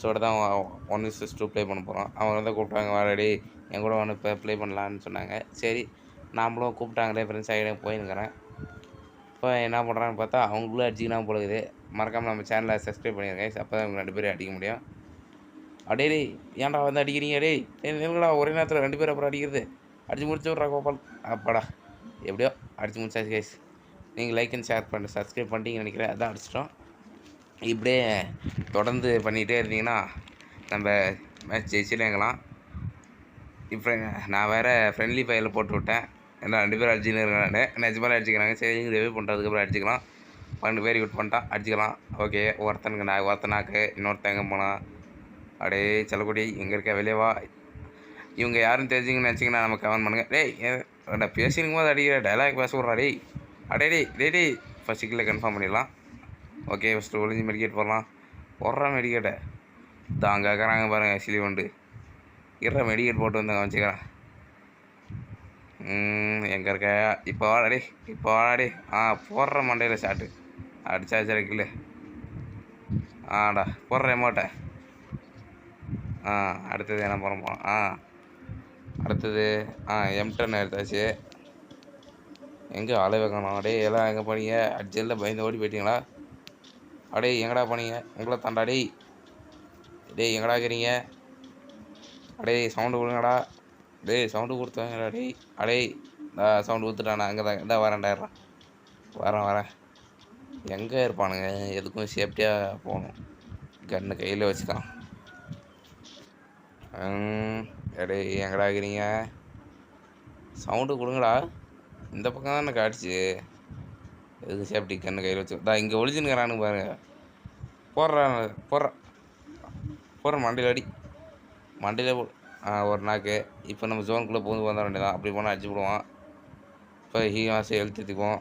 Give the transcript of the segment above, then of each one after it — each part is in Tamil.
ஃப்ரெண்ட்ஸோட தான் 1:2 ப்ளே பண்ண போகிறோம். அவங்க வந்து கூப்பிட்டாங்க, "வாடா டேய் என் கூட வந்து இப்போ ப்ளே பண்ணலான்னு" சொன்னாங்க. சரி நாமளும் கூப்பிட்டாங்களே ஃப்ரெண்ட்ஸ் ஆகிட போயின்னுக்கிறேன். இப்போ என்ன பண்ணுறான்னு பார்த்தா அவங்களும் அடிச்சிக்கலாம் போல இருக்குது. மறக்காமல் நம்ம சேனலை சப்ஸ்கிரைப் பண்ணிடுங்க கைஸ். அப்போ தான் இவங்க 2 பேரும் அடிக்க முடியும். அடே டேய் ஏன்டா வந்து அடிக்கிறீங்க டேய்? நில்லுங்கடா, ஒரே நேரத்தில் 2 பேர் அப்புறம் அடிக்கிறது. அடிச்சு முடிச்சு விட்றா கோபால். அப்பாடா எப்படியோ அடிச்சு முடிச்சாச்சு கைஸ். நீங்கள் லைக் அண்ட் ஷேர் பண்ணி சப்ஸ்கிரைப் பண்ணிட்டீங்கன்னு நினைக்கிறேன். அதான் அடிச்சிட்டோம். இப்படியே தொடர்ந்து பண்ணிகிட்டே இருந்தீங்கன்னா நம்ம மேட்ச் ஜெயிச்சிடலாம். இப்போ நான் வேறு ஃப்ரெண்ட்லி ஃபயரில் போட்டு விட்டேன். ஏன்னா 2 பேரும் அடிச்சுன்னு இருக்காங்க. நிஜமாலே அடிச்சுக்கிறாங்க. சரி ரிவ்யூ பண்ணுறதுக்கப்புறம் அடிச்சுக்கலாம். 2 பேர் விட் பண்ணிட்டான் அடிச்சுக்கலாம். ஓகே ஒருத்தனாக்கு இன்னொருத்தன் எங்கே போனான்? அடே செல்லக்குடி எங்கே இருக்க வெளியே வா. இவங்க யாரும் தெரிஞ்சிங்கன்னு நினச்சிங்கன்னா நம்ம கமெண்ட் பண்ணுங்கள். டேய் பேசினுக்கும் போது அடிக்கிற டைலாக் பேச விட்றா டேய். அடே டேய் ஃபஸ்ட்டு கீழே கன்ஃபார்ம் பண்ணிடலாம். ஓகே ஃபஸ்ட்டு ஒளிஞ்சு மெடிக்கேட் போடலாம். போடுறா மெடிக்கேட்டை தாங்க கேட்குறாங்க பாருங்கள் சிலி வண்டு. இருற மெடிக்கேட் போட்டு வந்து வச்சுக்கிறேன். எங்கே இருக்க இப்போ வாடாடி போடுற மண்டையில் ஷாட்டு அடிச்சாச்சு இருக்குல்ல. போடுற எமோட்டை. அடுத்தது என்ன பண்ண போகிறோம்? அடுத்தது M10 எடுத்தாச்சு. எங்கே ஆளவே காணோம். எல்லாம் எங்கே போனீங்க? அடிச்சலில் பயந்து ஓடி போயிட்டீங்களா? எங்கடா போனீங்க? உங்களை தாண்டா டேய் எங்கடா இருக்கிறீங்க? சவுண்டு கொடுங்கடா. சவுண்டு கொடுத்தாங்கடா டேய். சவுண்டு கொடுத்துட்டானா? அங்கே தான் இதான் வரேன்டாயிட்றான். வரேன். எங்கே இருப்பானுங்க? எதுக்கும் சேஃப்டியாக போகணும். கன்று கையில் வச்சுக்கலாம். எங்கடா இருக்கிறீங்க? சவுண்டு கொடுங்கடா. இந்த பக்கம் தான் எனக்கு அடிச்சு எதுக்கு சேஃப்டி கன்று கையில் வச்சு இங்கே ஒளிச்சுன்னுக்கிறானு பாருங்க. போடுற மண்டையில் அடி. மண்டையில் ஒரு நாக்கு. இப்போ நம்ம ஜோனுக்குள்ளே பூந்து வந்த வேண்டியதான். அப்படி போனால் அடிச்சு விடுவான். இப்போ ஹீமாசை எழுத்துக்குவோம்.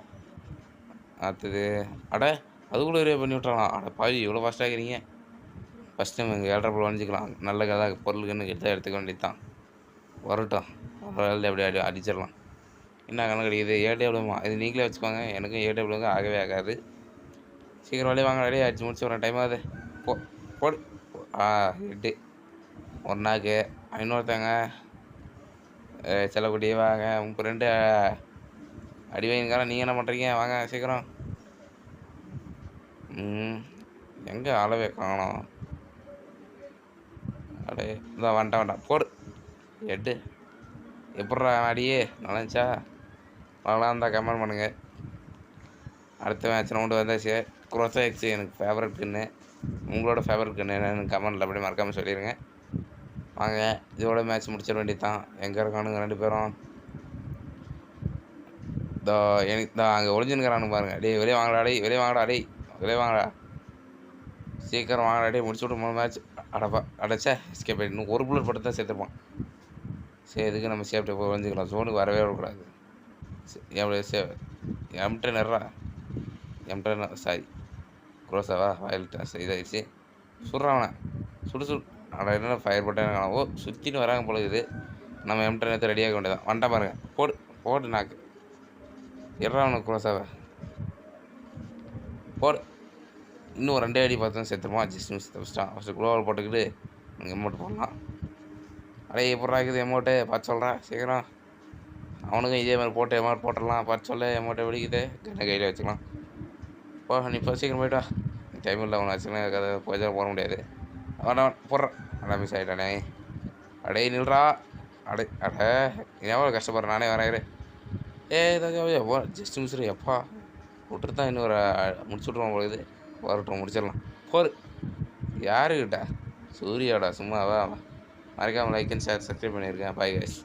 அடுத்தது அதுக்குள்ளே ரிவே பண்ணி விட்றான். பாவி இவ்வளோ ஃபாஸ்ட்டாக இருக்கிறீங்க. ஃபஸ்ட் டைம் எங்கள் 7.5 வளைஞ்சிக்கலாம். நல்ல கதை பொருளுக்குன்னு எடுத்துக்க வேண்டியது தான். வரட்டும் அப்படியே அடிச்சிடலாம். என்ன கணக்கு கிடைக்குது? ஏடபிள்யூமா இது நீங்களே வச்சுக்கோங்க. எனக்கும் ஏடபிள்யூங்க ஆகவே ஆகாது. சீக்கிரம் வழியே வாங்க. அடிச்சு முடிச்சு வரேன். டைம் ஆகுது. போடு 8 ஒரு நாக்கு. இன்னொருத்தங்க செல்லக்குடி வாங்க. உங்கள் 2 அடி வைங்காரம். நீங்கள் என்ன பண்ணுறீங்க? வாங்க சீக்கிரம். எங்கே அளவே காணோம். இதான் வேண்டாம் போடு 8 எப்பட்றா அடியே நல்லாச்சா? நல்லா இருந்தால் கமெண்ட் பண்ணுங்கள். அடுத்த மேட்ச் ரவுண்டு வந்தாச்சு. குரோசா எக்ஸ் எனக்கு ஃபேவரட் கன்று. உங்களோட ஃபேவரட் கன்று என்னென்னு கமெண்ட்டில் அப்படியே மறக்காமல் சொல்லிடுங்க. வாங்க இதோட மேட்ச் முடிச்சிட வேண்டியது தான். எங்கே இருக்கானுங்க 2 பேரும்? எனக்கு அங்கே ஒளிஞ்சுன்னுக்கிறானு பாருங்கள். வெளியே வாங்கடா. சீக்கிரம் வாங்கடா. முடிச்சு விட்டு 3 மேட்ச் அடைச்சா எஸ்கேப் ஆகிட்டு இன்னும் ஒரு புல்லட் போட்டு தான் சேர்த்துருப்பான். சரி இதுக்கு நம்ம சேஃப்டி போய் ஒழிஞ்சிக்கலாம். ஜோனுக்கு வரவே விடக்கூடாது. M10 sorry Kurosawa வாயில்ட்டா இதாகிடுச்சு. சுடுறான் சுடு என்ன ஃபயர் பட்டன் காணும். சுற்றின்னு வராங்க போல இது. நம்ம M10 எடுத்து ரெடியாக வேண்டியதான். வந்துட்டா பாருங்கள். போடு நாக்கு அவனுக்கு குரோசாவை போடு. இன்னும் 2 அடி பார்த்து சேர்த்துருப்பான். ஜஸ்ட் மிஸ் தப்பிச்சிட்டான். ஃபஸ்ட்டு குளோவல் போட்டுக்கிட்டு எமௌண்ட் போடலாம். எப்படா இருக்குது எமௌண்ட்டு பார்த்து சொல்கிறேன் சீக்கிரம். அவனுக்கும் இதே மாதிரி போட்டு எமௌண்ட் போட்டுடலாம். பார்த்து சொல்ல எமௌண்ட்டை வெடிக்குது. கண்ணை கையில் வச்சுக்கலாம். நீ இப்போ சீக்கிரம் போய்ட்டா. டைம் இல்லை. அவனை வச்சுக்கலாம் கதை போய் போட முடியாது. போடுறான். மிஸ் ஆகிட்டானே. நில்றா. எவ்வளோ கஷ்டப்படுறேன். நானே வரேன். ஜஸ்ட் மிஸ்ரு எப்பா விட்டுட்டு தான் இன்னும் முடிச்சு விட்ருவான் போகுது. வரட்டும் முடிச்சிடலாம். யாருக்கிட்ட? சூர்யாடா சும்மாவா? மறக்காமல் லைக் அண்ட் ஷேர் சப்ஸ்கிரைப் பண்ணியிருக்கேன். Bye guys.